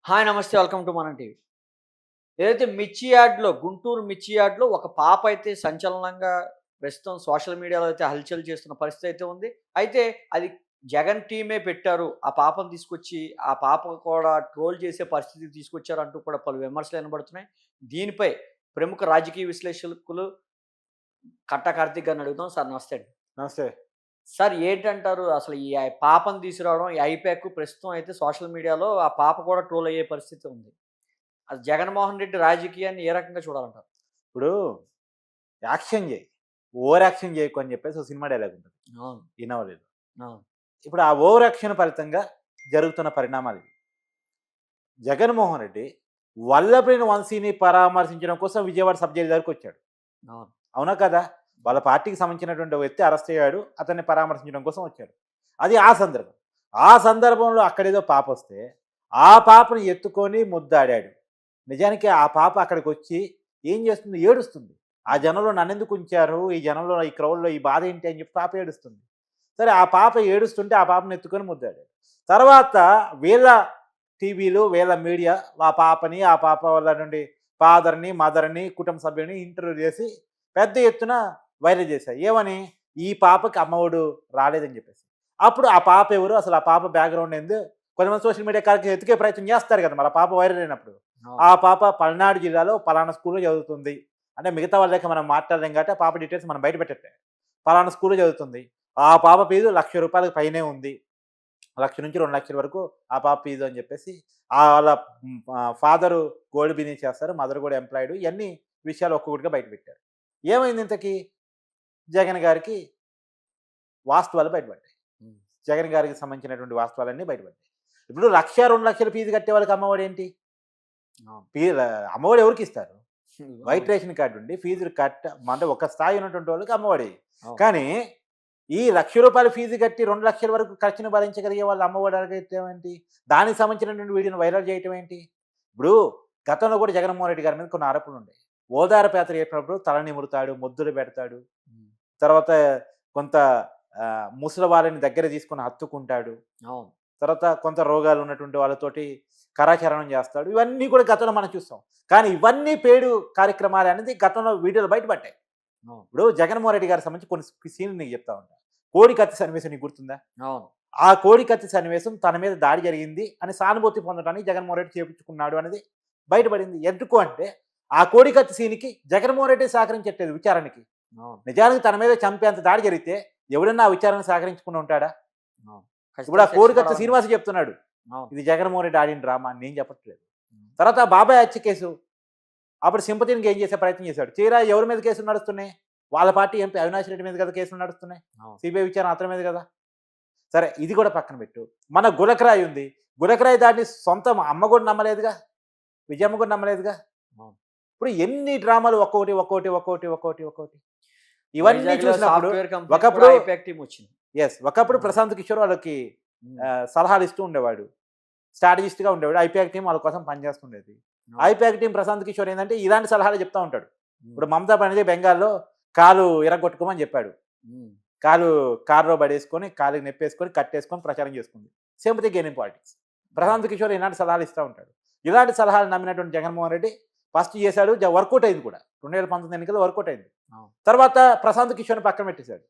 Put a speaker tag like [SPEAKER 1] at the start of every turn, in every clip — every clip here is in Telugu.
[SPEAKER 1] హాయ్! నమస్తే. వెల్కమ్ టు మనం టీవీ. ఏదైతే మిర్చి యాడ్‌లో గుంటూరు మిర్చి యాడ్‌లో ఒక పాప అయితే సంచలనంగా ప్రస్తుతం సోషల్ మీడియాలో అయితే హల్చల్ చేస్తున్న పరిస్థితి అయితే ఉంది. అయితే అది జగన్ టీమే పెట్టారు. ఆ పాపను తీసుకొచ్చి ఆ పాప కూడా ట్రోల్ చేసే పరిస్థితికి తీసుకొచ్చారు అంటూ కూడా పలు విమర్శలు వినబడుతున్నాయి. దీనిపై ప్రముఖ రాజకీయ విశ్లేషకులు కట్టా కార్తీక్ గారిని అడుగుదాం. సార్ నమస్తే అండి.
[SPEAKER 2] నమస్తే.
[SPEAKER 1] సార్ ఏంటంటారు? అసలు ఈ పాపను తీసుకురావడం ఈ ఐపాక్ ప్రస్తుతం అయితే సోషల్ మీడియాలో ఆ పాప కూడా ట్రోల్ అయ్యే పరిస్థితి ఉంది. అది జగన్మోహన్ రెడ్డి రాజకీయాన్ని ఏ రకంగా చూడాలంటారు?
[SPEAKER 2] ఇప్పుడు యాక్షన్ జెయి. ఓవర్ యాక్షన్ జేయకు అని జెప్పేసి ఒక సినిమా డైలాగ్ ఉంటది.
[SPEAKER 1] అవును.
[SPEAKER 2] 'ఇనవలేదు.'
[SPEAKER 1] అవును.
[SPEAKER 2] ఇప్పుడు ఆ ఓవర్ యాక్షన్ ఫలితంగా జరుగుతున్న పరిణామాలివి. జగన్మోహన్ రెడ్డి వల్లభనేని వంశీని పరామర్శించడం కోసం విజయవాడ సబ్ జైలు దగ్గరికొచ్చాడు.
[SPEAKER 1] అవును.
[SPEAKER 2] అవునా కదా? వాళ్ళ పార్టీకి సంబంధించినటువంటి వ్యక్తి అరెస్ట్ అయ్యాడు. అతన్ని పరామర్శించడం కోసం వచ్చాడు. అది ఆ సందర్భం. ఆ సందర్భంలో అక్కడేదో పాపొస్తే, ఆ పాపని ఎత్తుకొని ముద్దాడాడు. నిజానికి ఆ పాప అక్కడికొచ్చి ఏం చేస్తుంది? ఏడుస్తుంది. ఆ జనంలో నన్నెందుకు ఉంచారు? ఈ జనంలో, ఈ క్రౌడ్‌లో ఈ బాధ ఏంటి అని చెప్పి పాప ఏడుస్తుంది. సరే ఆ పాప ఏడుస్తుంటే ఆ పాపని ఎత్తుకొని ముద్దాడాడు. తర్వాత వీళ్ళ టీవీలు, వీళ్ళ మీడియా ఆ పాప వాళ్ళ నుండి ఫాదర్‌ని, మదర్‌ని, కుటుంబ సభ్యులని ఇంటర్వ్యూ చేసి పెద్ద ఎత్తున వైరల్ చేశాయి. ఏమని? ఈ పాపకి అమ్మఒడు రాలేదని చెప్పేసి. అప్పుడు ఆ పాప ఎవరు? అసలు ఆ పాప బ్యాక్‌గ్రౌండ్ ఏంది? కొంతమంది సోషల్ మీడియా కాడికి ఎతికే ప్రయత్నం చేస్తారు కదా! మరి ఆ పాప వైరల్ అయినప్పుడు.
[SPEAKER 1] అవును.
[SPEAKER 2] ఆ పాప పల్నాడు జిల్లాలో పలానా స్కూల్‌లో చదువుతుంది. అంటే మిగతా వాళ్ళ లెక్క మనం మాట్లాడలేం కాబట్టి ఆ పాప డీటెయిల్స్ మనం బయట పెట్టట్లే. పలానా స్కూల్‌లో చదువుతుంది. ఆ పాప ఫీజు రూ. 1,00,000 పైనే ఉంది. 1,00,000-2,00,000 వరకు ఆ పాప ఫీజు అని చెప్పేసి వాళ్ళ ఫాదరు గోల్డ్ బిజినెస్ చేస్తారు. మదర్ కూడా ఎంప్లాయిడ్. ఇయన్నీ విషయాలు ఒక్కొక్కటిగా బయట పెట్టారు. ఏమైంది ఇంతకీ? జగన్ గారికి వాస్తవాలు బయటపడ్డాయి.
[SPEAKER 1] హ్మ్.
[SPEAKER 2] జగన్ గారికి సంబంధించినటువంటి వాస్తవాలన్నీ బయటపడ్డాయి. ఇప్పుడు 1,00,000, 2,00,000 ఫీజు కట్టే వాళ్ళకి అమ్మఒడేంటి?
[SPEAKER 1] అవును.
[SPEAKER 2] ఫీ అమ్మఒడి ఎవరికిస్తారు? వైట్
[SPEAKER 1] అవును.
[SPEAKER 2] రేషన్ కార్డ్ ఉండి ఫీజులు అంటే ఒక స్థాయి ఉన్నటువంటి వాళ్ళకి అమ్మఒడి.
[SPEAKER 1] అవును.
[SPEAKER 2] కానీ ఈ రూ. 1,00,000 ఫీజు కట్టి 2,00,000 వరకు ఖర్చును భరించగలిగే వాళ్ళు అమ్మఒడి అడగటం ఏంటి? దానికి సంబంధించినటువంటి వీడియోని వైరల్ చేయటం ఏంటి? ఇప్పుడు గతంలో కూడా జగన్మోహన్ రెడ్డి గారి మీద కొన్ని ఆరోపణలుండాయి. ఓదార్పు యాత్ర చేసినప్పుడు తల నిమురుతాడు, ముద్దులు పెడతాడు.
[SPEAKER 1] హ్మ్.
[SPEAKER 2] తర్వాత కొంత ముసలి వాళ్ళని దగ్గర తీసుకొని హత్తుకుంటాడు.
[SPEAKER 1] అవును.
[SPEAKER 2] తర్వాత కొంత రోగాలు ఉన్నటువంటి వాళ్ళతోటి కరాచరణం చేస్తాడు. ఇవన్నీ కూడా గతంలో మనం చూసాం. కానీ ఇవన్నీ పేడు కార్యక్రమాలనేది గతంలో వీడియోలు బయటపడ్డాయి.
[SPEAKER 1] అవును.
[SPEAKER 2] ఇప్పుడు జగన్మోహన్ రెడ్డి గారికి సంబంధించి కొన్ని సీన్‌లు నీకు చెప్తా ఉంటా. కోడి కత్తి సన్నివేశం నీకు గుర్తుందా?
[SPEAKER 1] అవును.
[SPEAKER 2] ఆ కోడి కత్తి సన్నివేశం తన మీద దాడి జరిగింది అని సానుభూతి పొందడానికి జగన్మోహన్ రెడ్డి చేపించుకున్నాడు అనేది బయటపడింది. ఎందుకు అంటే ఆ కోడి కత్తి సీన్‌కి జగన్మోహన్ రెడ్డి సహకరించట్లేదు విచారణకి.
[SPEAKER 1] అవును.
[SPEAKER 2] నిజానికి తన మీద చంపేంత దాడి జరిగితే ఎవడన్నా ఆ విచారణకు సహకరించకుండా ఉంటాడా?
[SPEAKER 1] అవును.
[SPEAKER 2] ఇప్పుడు
[SPEAKER 1] ఖచ్చితంగా
[SPEAKER 2] ఆ
[SPEAKER 1] శిక్ష
[SPEAKER 2] కోడికత్తి
[SPEAKER 1] పడాలని.
[SPEAKER 2] శ్రీనివాస్ చెప్తున్నాడు.
[SPEAKER 1] అవును.
[SPEAKER 2] ఇది జగన్మోహన్ రెడ్డి ఆడిన డ్రామా అని నేను చెప్పట్లేదు.
[SPEAKER 1] హ్మ్.
[SPEAKER 2] తర్వాత బాబాయ్ హత్య కేసు అప్పుడు సింపతిని గెయిన్ చేసే ప్రయత్నం చేశాడు. తీరా ఎవరి మీద కేసులు నడుస్తున్నాయి? వాళ్ళ పార్టీ ఎంపీ అవినాష్ రెడ్డి మీద కదా కేసులు నడుస్తున్నాయి.
[SPEAKER 1] అవును.
[SPEAKER 2] సిబిఐ విచారణ అతని మీద కదా. సరే ఇది కూడా పక్కన పెట్టు. మన గులకరాయి ఉంది. గులకరాయి దాడిని సొంత అమ్మ కూడా నమ్మలేదుగా. విజయమ్మ కూడా నమ్మలేదుగా.
[SPEAKER 1] అవును.
[SPEAKER 2] ఇప్పుడు ఎన్ని డ్రామాలు ఒక్కోటి. ఇవన్నీ
[SPEAKER 1] వైజాగ్‌లో
[SPEAKER 2] చూసినప్పుడు
[SPEAKER 1] సాఫ్ట్‌వేర్ కంపెనీకి కూడా
[SPEAKER 2] ఒకప్పుడు
[SPEAKER 1] ఐపాక్ టీమ్ వచ్చింది.
[SPEAKER 2] ఒకప్పుడు
[SPEAKER 1] అవును.
[SPEAKER 2] ప్రశాంత్ కిషోర్ వాళ్ళకి
[SPEAKER 1] హ్మ్.
[SPEAKER 2] సలహాలు ఇస్తూ ఉండేవాడు. స్ట్రాటజిస్ట్‌గా ఉండేవాడు. ఐపాక్ టీమ్ వాళ్ళ కోసం పనిచేస్తుండేది.
[SPEAKER 1] అవును.
[SPEAKER 2] ఐపాక్ టీమ్ ప్రశాంత్ కిషోర్ ఏందంటే ఇలాంటి సలహాలే చెప్తా ఉంటాడు.
[SPEAKER 1] హ్మ్.
[SPEAKER 2] ఇప్పుడు మమతా బెనర్జీ బెంగాల్‌లో కాలు ఇరగ్గొట్టుకోమని చెప్పాడు.
[SPEAKER 1] హ్మ్.
[SPEAKER 2] కాలు కారులో పడేసుకొని, కాలుకి నొప్పేసుకొని, కట్టేసుకొని ప్రచారం చేసుకుంది. Sympathy gaining politics.
[SPEAKER 1] అవును.
[SPEAKER 2] ప్రశాంత్ కిషోర్ ఇలాంటి సలహాలు ఇస్తా ఉంటాడు. ఇలాంటి సలహాలు నమ్మినటువంటి జగన్మోహన్ రెడ్డి ఫస్ట్ చేశాడు. వర్కౌట్ అయింది కూడా. 2019 ఎన్నికల్లో వర్కౌట్ అయింది.
[SPEAKER 1] అవును.
[SPEAKER 2] తర్వాత ప్రశాంత్ కిషోర్‌ని పక్కన పెట్టేసాడు.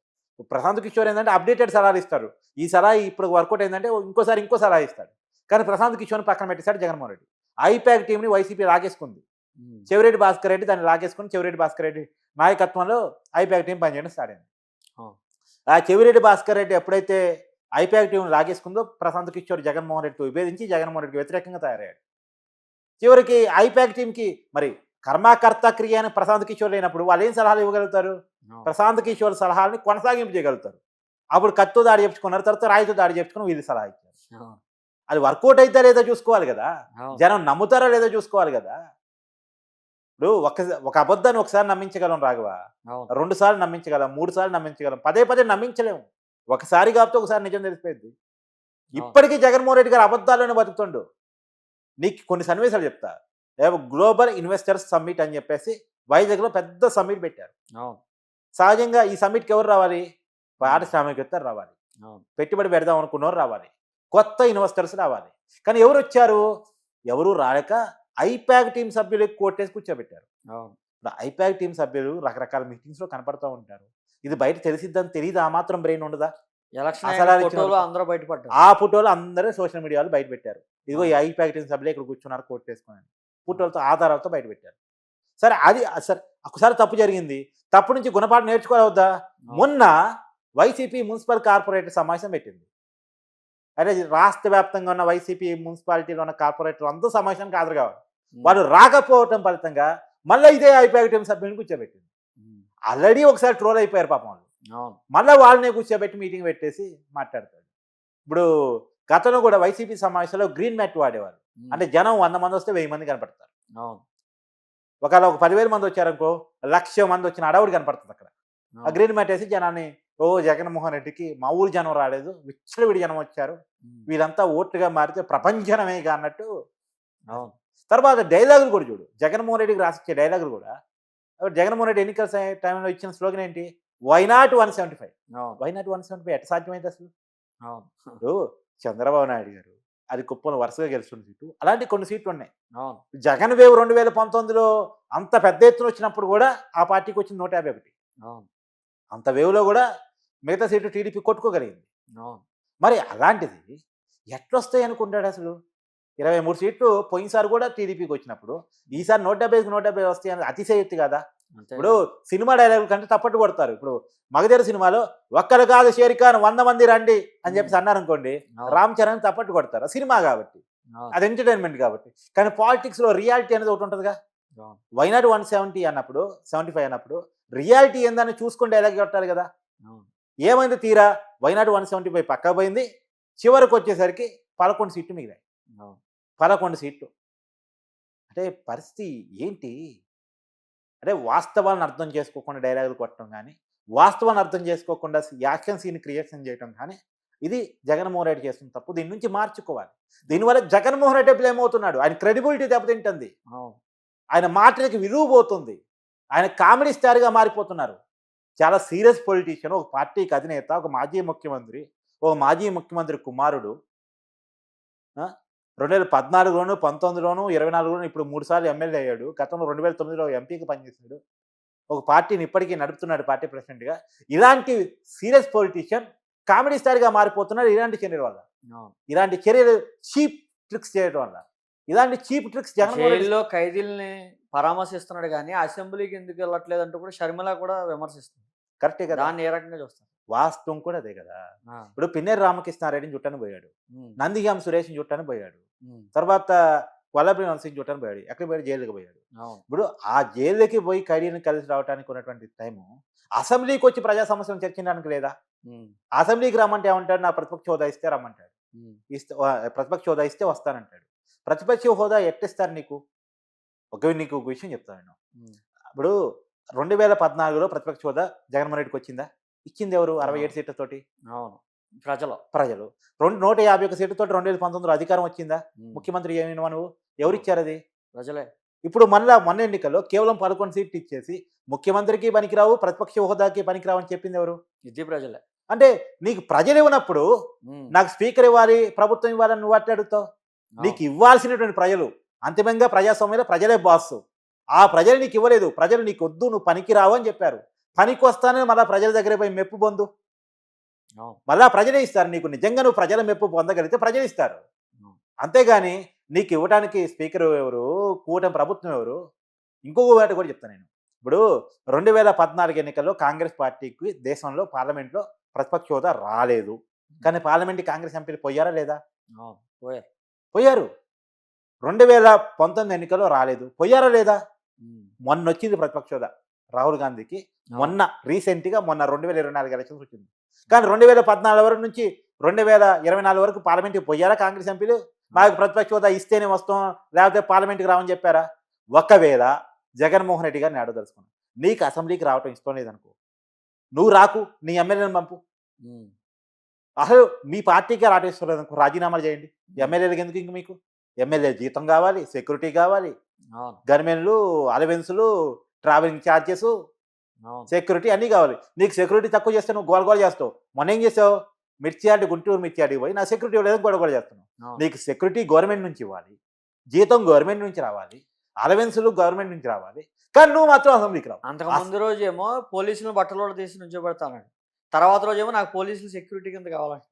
[SPEAKER 2] ప్రశాంత్ కిషోర్ ఏందంటే అప్డేటెడ్ సలహాలు ఇస్తారు. ఈ సలహా ఇప్పుడు వర్కౌట్ అయిందంటే ఇంకోసారి ఇంకో సలహా ఇస్తాడు. కానీ ప్రశాంత్ కిషోర్‌ని పక్కన పెట్టేసాడు జగన్మోహన్ రెడ్డి. ఐపాక్ టీమ్‌ని వైసీపీ లాగేసుకుంది.
[SPEAKER 1] హ్మ్.
[SPEAKER 2] చెవిరెడ్డి భాస్కర్ రెడ్డి దాన్ని లాగేసుకొని చెవిరెడ్డి భాస్కర్ రెడ్డి నాయకత్వంలో ఐపాక్ టీమ్ పనిచేయడం స్టార్ట్ అయింది.
[SPEAKER 1] అవును.
[SPEAKER 2] ఆ చెవిరెడ్డి భాస్కర్ రెడ్డి ఎప్పుడైతే ఐపాక్ టీమ్‌ని లాగేసుకుందో ప్రశాంత్ కిషోర్ జగన్మోహన్ రెడ్డితో విభేదించి జగన్మోహన్ రెడ్డికి వ్యతిరేకంగా తయారయ్యాడు. చివరికి ఐపాక్ టీమ్‌కి మరి కర్మకర్త క్రియ అని ప్రశాంత్ కిషోర్ లేనప్పుడు వాళ్ళేం సలహాలు ఇవ్వగలుగుతారు?
[SPEAKER 1] అవును.
[SPEAKER 2] ప్రశాంత్ కిషోర్ సలహాలని కొనసాగింపు చేయగలుగుతారు. అప్పుడు కత్తితో దాడి చేపించుకున్నారు. తర్వాత రాయితో దాడి చేపించుకొని వీళ్ళు సలహా ఇచ్చారు.
[SPEAKER 1] అవును.
[SPEAKER 2] అది వర్కౌట్ అయిద్దా లేదో చూసుకోవాలి గదా!
[SPEAKER 1] అవును.
[SPEAKER 2] జనం నమ్ముతారో లేదో చూసుకోవాలి గదా! ఇప్పుడు ఒక అబద్ధాన్ని ఒకసారి నమ్మించగలం రాఘవ.
[SPEAKER 1] అవును.
[SPEAKER 2] 2 సార్లు నమ్మించగలం, 3 సార్లు నమ్మించగలం. పదే నమ్మించలేము. ఒకసారి కాకపోతే ఒకసారి నిజం తెలిసిపోయిద్ది.
[SPEAKER 1] అవును.
[SPEAKER 2] ఇప్పటికీ జగన్మోహన్ రెడ్డి గారు అబద్ధాల్లోనే బతుకుతుండు. నీకు కొన్ని సన్నివేశాలు చెప్తా. గ్లోబల్ ఇన్వెస్టర్స్ సమ్మిట్ అని చెప్పేసి వైజాగ్‌లో పెద్ద సమ్మిట్ పెట్టారు.
[SPEAKER 1] అవును.
[SPEAKER 2] సహజంగా ఈ సమ్మిట్‌కి ఎవరు రావాలి?
[SPEAKER 1] హ్మ్.
[SPEAKER 2] పారిశ్రామికవేత్తలు రావాలి.
[SPEAKER 1] అవును.
[SPEAKER 2] పెట్టుబడి పెడదాం అనుకున్నోరు రావాలి. కొత్త ఇన్వెస్టర్స్ రావాలి. కానీ ఎవరొచ్చారు? ఎవరు రాలేక ఐపాక్ టీం సభ్యులకు కోటేసి కూర్చోబెట్టారు.
[SPEAKER 1] అవును.
[SPEAKER 2] ఇప్పుడు ఐపాక్ టీం సభ్యులు రకరకాల మీటింగ్స్‌లో కనపడతా ఉంటారు. ఇది బయట తెలిసిద్దని తెలీదా? ఆ మాత్రం బ్రెయిన్ ఉండదా?
[SPEAKER 1] ఎలక్షన్ అయిన
[SPEAKER 2] అసలాలు ఇచ్చిన
[SPEAKER 1] ఫోటోలో
[SPEAKER 2] వాళ్ళకి.
[SPEAKER 1] అందరూ బయటపడ్డారు.
[SPEAKER 2] ఆ ఫోటోలు అందరూ సోషల్ మీడియాలో బయట పెట్టారు. ఇదిగో ఈ
[SPEAKER 1] అవును.
[SPEAKER 2] ఐపాక్ టీం సభ్యులే ఇక్కడ కూర్చున్నారు కోటేసుకొని అని. ఫోటోలతో ఆధారాలతో బయట పెట్టారు. సరే అది సరే ఒకసారి తప్పు జరిగింది. తప్పు నుంచి గుణపాఠం నేర్చుకోవాలా వద్దా?
[SPEAKER 1] అవును.
[SPEAKER 2] మొన్న వైసీపీ మున్సిపల్ కార్పొరేటర్ సమావేశం పెట్టింది. అంటే రాష్ట్ర వ్యాప్తంగా ఉన్న వైసీపీ మున్సిపాలిటీలో ఉన్న కార్పొరేటర్లు అందరూ సమావేశానికి హాజరు కావాలి.
[SPEAKER 1] హ్మ్.
[SPEAKER 2] వాళ్ళు రాకపోవటం ఫలితంగా మళ్ళీ ఇదే ఐపాక్ టీం సభ్యుని కూర్చోబెట్టింది.
[SPEAKER 1] హ్మ్.
[SPEAKER 2] ఆల్రెడీ ఒకసారి ట్రోల్ అయిపోయారు పాపం వాళ్ళు.
[SPEAKER 1] అవును.
[SPEAKER 2] మళ్ళీ వాళ్ళనే కూర్చోబెట్టి మీటింగ్ పెట్టేసి మాట్లాడతాడు. ఇప్పుడు గతంలో కూడా వైసీపీ సమావేశంలో గ్రీన్ మ్యాట్ వాడేవారు.
[SPEAKER 1] హ్మ్.
[SPEAKER 2] అంటే జనం 100 మంది వస్తే 1000 మంది కనపడతారు.
[SPEAKER 1] అవును.
[SPEAKER 2] ఒకవేళ ఒక 10,000 మంది వచ్చారనుకో 1,00,000 మంది వచ్చిన అడవుడు కనపడుతుంది అక్కడ. ఆ
[SPEAKER 1] అవును.
[SPEAKER 2] గ్రీన్ మ్యాట్ వేసి జనాన్ని జగన్మోహన్ రెడ్డికి మా ఊరు జనం రాలేదు, విచ్చలవిడి జనం వచ్చారు,
[SPEAKER 1] హ్మ్.
[SPEAKER 2] వీళ్ళంతా ఓట్లుగా మారితే ప్రపంచనమేగా అన్నట్టు.
[SPEAKER 1] అవును.
[SPEAKER 2] తర్వాత డైలాగులు కూడా చూడు, జగన్మోహన్ రెడ్డికి రాసిచ్చే డైలాగులు కూడా. జగన్మోహన్ రెడ్డి ఎన్నికల టైంలో ఇచ్చిన స్లోగన్ ఏంటి? వైనాట్ 175.
[SPEAKER 1] అవును.
[SPEAKER 2] వైనాట్ 175 ఎట్ట సాధ్యమైంది అసలు?
[SPEAKER 1] అవును.
[SPEAKER 2] ఇప్పుడు చంద్రబాబు నాయుడు గారు అది కుప్పలు వరుసగా గెలుస్తున్న సీటు, అలాంటి కొన్ని సీట్లు ఉన్నాయి.
[SPEAKER 1] అవును.
[SPEAKER 2] జగన్ వేవ్ 2019లో అంత పెద్ద ఎత్తున వచ్చినప్పుడు కూడా ఆ పార్టీకి వచ్చింది 151.
[SPEAKER 1] అవును.
[SPEAKER 2] అంత వేవ్‌లో కూడా మిగతా సీట్లు టీడీపీ కొట్టుకోగలిగింది.
[SPEAKER 1] అవును.
[SPEAKER 2] మరి అలాంటిది ఎట్లొస్తాయి అనుకుంటాడు అసలు? 23 సీట్లు పోయినసారి కూడా టీడీపీకి వచ్చినప్పుడు, ఈసారి 170కి 170 వస్తాయి అనేది అతిశయోక్తి కాదా?
[SPEAKER 1] అంతే
[SPEAKER 2] ఇప్పుడు
[SPEAKER 1] కదా!
[SPEAKER 2] సినిమా డైలాగుల కంటే తప్పట్టు కొడతారు. ఇప్పుడు 'మగధీర' సినిమాలో ఒక్కరు కాదు షేర్ఖాన్ 100 మంది రండి అని చెప్పేసి అన్నారనుకోండి,
[SPEAKER 1] అవును.
[SPEAKER 2] రామ్ చరణ్ తప్పట్టు కొడతారు. సినిమా కాబట్టి.
[SPEAKER 1] అవును.
[SPEAKER 2] అది ఎంటర్‌టైన్‌మెంట్ కాబట్టి. కానీ పాలిటిక్స్‌లో రియాలిటీ అనేది ఒకటి ఉంటదిగా.
[SPEAKER 1] అవును.
[SPEAKER 2] వైనాట్ 170 అన్నప్పుడు, 75 అన్నప్పుడు రియాలిటీ ఏందని చూసుకొని డైలాగ్ కొట్టాలి కదా!
[SPEAKER 1] అవును.
[SPEAKER 2] ఏమైంది తీరా వైనాట్ 175 పక్కకు పోయింది. చివరికొచ్చేసరికి 11 సీట్లు మిగిలాయి.
[SPEAKER 1] అవును.
[SPEAKER 2] 11 సీట్లు. అంటే పరిస్థితి ఏంటి? అంటే వాస్తవాలను అర్థం చేసుకోకుండా డైలాగులు కొట్టడం గానీ, వాస్తవాన్ని అర్థం చేసుకోకుండా యాక్షన్ సీన్ క్రియేషన్ చేయటం కానీ, ఇది జగన్మోహన్ రెడ్డి చేస్తున్న తప్పు. దీని నుంచి మార్చుకోవాలి. దీనివల్ల జగన్మోహన్ రెడ్డే బ్లేమ్ అవుతున్నాడు. ఆయన క్రెడిబిలిటీ దెబ్బతింటుంది.
[SPEAKER 1] అవును.
[SPEAKER 2] ఆయన మాటలకి విలువ పోతుంది. ఆయన కామెడీ స్టార్‌గా మారిపోతున్నారు. చాలా సీరియస్ పొలిటీషియన్, ఒక పార్టీకి అధినేత, ఒక మాజీ ముఖ్యమంత్రి, ఓ మాజీ ముఖ్యమంత్రి కుమారుడు. ఆ! 2014లోను, 19లోను, 24లోను ఇప్పుడు 3 సార్లు ఎమ్మెల్యే అయ్యాడు. గతంలో 2009లో ఎంపీగా పనిచేశాడు. ఒక పార్టీని ఇప్పటికీ నడుపుతున్నాడు పార్టీ ప్రెసిడెంట్‌గా. ఇలాంటి సీరియస్ పొలిటీషియన్ కామెడీ స్టార్‌గా మారిపోతున్నాడు ఇలాంటి చర్యల వల్ల.
[SPEAKER 1] అవును.
[SPEAKER 2] ఇలాంటి చర్యలు చీప్ ట్రిక్స్ చేయడం వల్ల. ఇలాంటి చీప్ ట్రిక్స్ జగన్మోహన్ రెడ్డి
[SPEAKER 1] జైల్‌లో ఖైదీలని పరామర్శిస్తున్నాడు గానీ, అసెంబ్లీకి ఎందుకు ఎళ్ళట్లేదంటూ కూడా షర్మిల కూడా విమర్శిస్తుంది.
[SPEAKER 2] కరెక్టే కదా!
[SPEAKER 1] దాన్ని ఏ రకంగా చూస్తారు?
[SPEAKER 2] వాస్తవం కూడా అదే కదా!
[SPEAKER 1] ఆ!
[SPEAKER 2] ఇప్పుడు పిన్నేరు రామకృష్ణారెడ్డిని చుట్టానికి పోయాడు.
[SPEAKER 1] హ్మ్.
[SPEAKER 2] నందిగాం సురేష్‌ని చుట్టానికి పోయాడు.
[SPEAKER 1] హ్మ్.
[SPEAKER 2] తర్వాత కొల్లాపల్లి వంశీని చుట్టానికి పోయాడు. ఎక్కడికి పోయాడు? జైలుకి పోయాడు.
[SPEAKER 1] అవును.
[SPEAKER 2] ఇప్పుడు ఆ జైలుకి పోయి ఖైదీని కలిసి రావడానికి ఉన్నటువంటి టైము, అసెంబ్లీకొచ్చి ప్రజా సమస్యలను చర్చించడానికి లేదా?
[SPEAKER 1] హ్మ్.
[SPEAKER 2] అసెంబ్లీకి రమ్మంటే ఏమంటాడు? నాకు ప్రతిపక్ష హోదా ఇస్తే రమ్మంటాడు.
[SPEAKER 1] హ్మ్.
[SPEAKER 2] ప్రతిపక్ష హోదా ఇస్తే వస్తానంటాడు. ప్రతిపక్ష హోదా ఎట్టిస్తారు నీకు? నీకు ఒక విషయం చెప్తాను నేను.
[SPEAKER 1] హ్మ్.
[SPEAKER 2] ఇప్పుడు 2014లో ప్రతిపక్ష హోదా జగన్మోహన్ రెడ్డికి వచ్చిందా? ఇచ్చిందెవరు? 67 సీట్లతోటి
[SPEAKER 1] అవును. ప్రజలు.
[SPEAKER 2] ప్రజలు. 151 సీట్లతోటి 2019లో అధికారం వచ్చిందా?
[SPEAKER 1] హ్మ్.
[SPEAKER 2] ముఖ్యమంత్రి అయినవా నువ్వు? ఎవరిచ్చారది?
[SPEAKER 1] ప్రజలే.
[SPEAKER 2] ఇప్పుడు మళ్ళా మొన్న ఎన్నికల్లో కేవలం 11 సీట్లు ఇచ్చేసి ముఖ్యమంత్రికి పనికిరావు, ప్రతిపక్ష హోదాకి పనికిరావు అని చెప్పిందెవరు?
[SPEAKER 1] ఇది ప్రజలే.
[SPEAKER 2] అంటే నీకు ప్రజలివ్వనప్పుడు
[SPEAKER 1] హ్మ్.
[SPEAKER 2] నాకు స్పీకర్ ఇవ్వాలి, ప్రభుత్వం ఇవ్వాలని నువ్వు అట్లా అడుగుతావు? నీకు
[SPEAKER 1] అవును.
[SPEAKER 2] ఇవ్వాల్సినటువంటి ప్రజలు. అంతిమంగా ప్రజాస్వామ్యంలో ప్రజలే బాసు. ఆ ప్రజలు నీకు ఇవ్వలేదు. ప్రజలు నీకొద్దు, నువ్వు పనికిరావు అని చెప్పారు. పనికొస్తానని మళ్ళా ప్రజల దగ్గర పోయి మెప్పు పొందు.
[SPEAKER 1] అవును.
[SPEAKER 2] మళ్ళా ప్రజలే ఇస్తారు. నీకు నిజంగా నువ్వు ప్రజల మెప్పు పొందగలిగితే ప్రజలిస్తారు.
[SPEAKER 1] అవును.
[SPEAKER 2] అంతేగాని నీకు ఇవ్వటానికి స్పీకర్ ఎవరు? కూటమి ప్రభుత్వం ఎవరు? ఇంకొక మాట కూడా చెప్తా నేను. ఇప్పుడు 2014 ఎన్నికల్లో కాంగ్రెస్ పార్టీకి దేశంలో పార్లమెంట్‌లో ప్రతిపక్ష హోదా రాలేదు. కానీ పార్లమెంట్‌కి కాంగ్రెస్ ఎంపీలు పోయారా లేదా?
[SPEAKER 1] అవును. పోయారు.
[SPEAKER 2] పోయారు. 2019 ఎన్నికల్లో రాలేదు. పోయారా లేదా?
[SPEAKER 1] హ్మ్.
[SPEAKER 2] మొన్నొచ్చింది ప్రతిపక్ష హోదా రాహుల్ గాంధీకి.
[SPEAKER 1] అవును.
[SPEAKER 2] మొన్న 2024 ఎలక్షన్స్ వచ్చింది. కానీ 2014 వరకు నుంచి 2024 వరకు పార్లమెంట్‌కి పోయారా కాంగ్రెస్ ఎంపీలు? మాకు ప్రతిపక్ష హోదా ఇస్తేనే వస్తాం, లేకపోతే పార్లమెంట్‌కి రామని చెప్పారా? ఒకవేళ జగన్మోహన్ రెడ్డి గారిని అడగదలుచుకున్నా. నీకు అసెంబ్లీకి రావటం ఇష్టం లేదనుకో, నువ్వు రాకు, నీ ఎమ్మెల్యేలను పంపు.
[SPEAKER 1] హ్మ్.
[SPEAKER 2] అసలు మీ పార్టీకే రావటం ఇష్టం లేదనుకో, రాజీనామాలు చేయండి.
[SPEAKER 1] హ్మ్.
[SPEAKER 2] ఎమ్మెల్యేలకి ఎందుకు ఇంక మీకు? ఎమ్మెల్యే జీతం కావాలి, సెక్యూరిటీ కావాలి,
[SPEAKER 1] అవును.
[SPEAKER 2] గన్‌మెన్‌లు, అలవెన్స్‌లు, ట్రావెలింగ్ చార్జెసు,
[SPEAKER 1] అవును.
[SPEAKER 2] సెక్యూరిటీ అన్నీ కావాలి. నీకు సెక్యూరిటీ తక్కువ చేస్తే నువ్వు గోల గోల చేస్తావు. మొన్నేం చేసావు? గుంటూరు మిర్చి యార్డ్‌కి పోయి నా సెక్యూరిటీ ఇవ్వలేదని గొడవ గోల చేస్తున్నావు.
[SPEAKER 1] అవును.
[SPEAKER 2] నీకు సెక్యూరిటీ గవర్నమెంట్ నుంచి ఇవ్వాలి. జీతం గవర్నమెంట్ నుంచి రావాలి, అలవెన్సులు గవర్నమెంట్ నుంచి రావాలి, కానీ నువ్వు మాత్రం అసెంబ్లీకి రావు.
[SPEAKER 1] అంతకు ముందు రోజేమో పోలీసులను బట్టలు తీసి నుంచోబెడతానండి. తర్వాత రోజేమో నాకు పోలీసులు సెక్యూరిటీ కింద కావాలంట.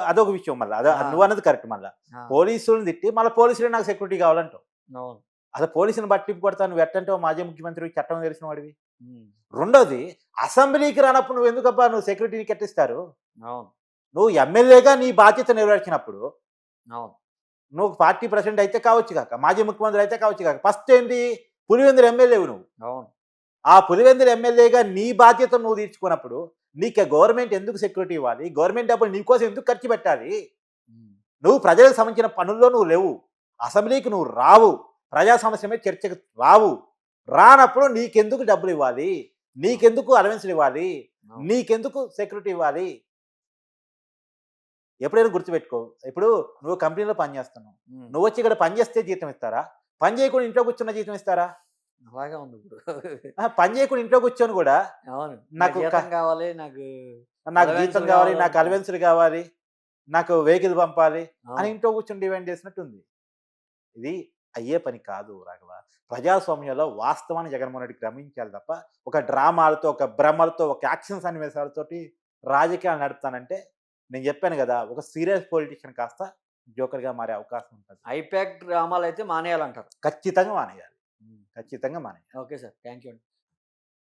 [SPEAKER 2] అదొక విషయం మళ్ళీ. నువ్వు అన్నది కరెక్ట్. మళ్ళీ
[SPEAKER 1] ఆ,
[SPEAKER 2] పోలీసులను తిట్టి మళ్ళీ పోలీసులే నాకు సెక్యూరిటీ కావాలంటావు.
[SPEAKER 1] అవును.
[SPEAKER 2] అసలు పోలీసుని బట్టి కొడతాను నువ్వు ఎట్టంటే మాజీ ముఖ్యమంత్రి చట్టం తెలిసిన వాడివి.
[SPEAKER 1] ఉమ్,
[SPEAKER 2] రెండోది, అసెంబ్లీకి రానప్పుడు నువ్వు ఎందుకబ్బా నువ్వు సెక్యూరిటీని కట్టిస్తారు?
[SPEAKER 1] అవును.
[SPEAKER 2] నువ్వు ఎమ్మెల్యేగా నీ బాధ్యత నెరవేర్చినప్పుడు
[SPEAKER 1] అవును.
[SPEAKER 2] నువ్వు పార్టీ ప్రెసిడెంట్ అయితే కావచ్చు కాక, మాజీ ముఖ్యమంత్రి అయితే కావచ్చు కాక, ఫస్ట్ ఏంటి, పులివెందుల ఎమ్మెల్యేవు నువ్వు.
[SPEAKER 1] అవును.
[SPEAKER 2] ఆ పులివెందుల ఎమ్మెల్యేగా నీ బాధ్యత నువ్వు తీర్చుకున్నప్పుడు నీకు గవర్నమెంట్ ఎందుకు సెక్యూరిటీ ఇవ్వాలి? గవర్నమెంట్ డబ్బులు నీకోసం ఎందుకు ఖర్చు పెట్టాలి?
[SPEAKER 1] ఉమ్,
[SPEAKER 2] నువ్వు ప్రజలకు సంబంధించిన పనుల్లో నువ్వు లేవు, అసెంబ్లీకి నువ్వు రావు, ప్రజా సమస్య మీద చర్చకు రావు. రానప్పుడు నీకెందుకు డబ్బులు ఇవ్వాలి? నీకెందుకు అలవెన్స్లు ఇవ్వాలి?
[SPEAKER 1] అవును.
[SPEAKER 2] నీకెందుకు సెక్యూరిటీ ఇవ్వాలి? ఎప్పుడైనా గుర్తుపెట్టుకో. ఇప్పుడు నువ్వు కంపెనీలో పని చేస్తున్నావు,
[SPEAKER 1] ఉమ్,
[SPEAKER 2] నువ్వు వచ్చి ఇక్కడ పని చేస్తే జీతం ఇస్తారా? పని చేయకుండా ఇంట్లో కూర్చున్న జీతం ఇస్తారా?
[SPEAKER 1] అలాగే ఉంది ఇప్పుడు.
[SPEAKER 2] పని చేయకుండా ఇంట్లో కూర్చొని కూడా
[SPEAKER 1] అవును.
[SPEAKER 2] నాకు
[SPEAKER 1] నాకు జీతం కావాలి, నాకు
[SPEAKER 2] నాకు జీతం
[SPEAKER 1] అలవెన్సులు
[SPEAKER 2] కావాలి,
[SPEAKER 1] కావాలి
[SPEAKER 2] నాకు అలవెన్సులు కావాలి, నాకు వెహికల్ పంపాలి అని
[SPEAKER 1] అవును.
[SPEAKER 2] ఇంట్లో కూర్చొని డిమాండ్ చేసినట్టుంది. ఇది అయ్యే పని కాదు రాఘవ. ప్రజాస్వామ్యంలో వాస్తవాన్ని జగన్మోహన్ రెడ్డి గ్రహించాలి తప్ప ఒక డ్రామాలతో, ఒక భ్రమలతో, ఒక యాక్షన్ సన్నివేశాలతోటి రాజకీయాలు నడుపుతానంటే, నేను చెప్పాను కదా, ఒక సీరియస్ పొలిటీషియన్ కాస్త జోకర్గా మారే అవకాశం ఉంటుంది.
[SPEAKER 1] ఐపాక్ డ్రామాలు అయితే మానేయాలంటారు.
[SPEAKER 2] ఖచ్చితంగా మానేయాలి. ఖచ్చితంగా మానేయాలి.
[SPEAKER 1] ఓకే సార్, థ్యాంక్ యూ అండి.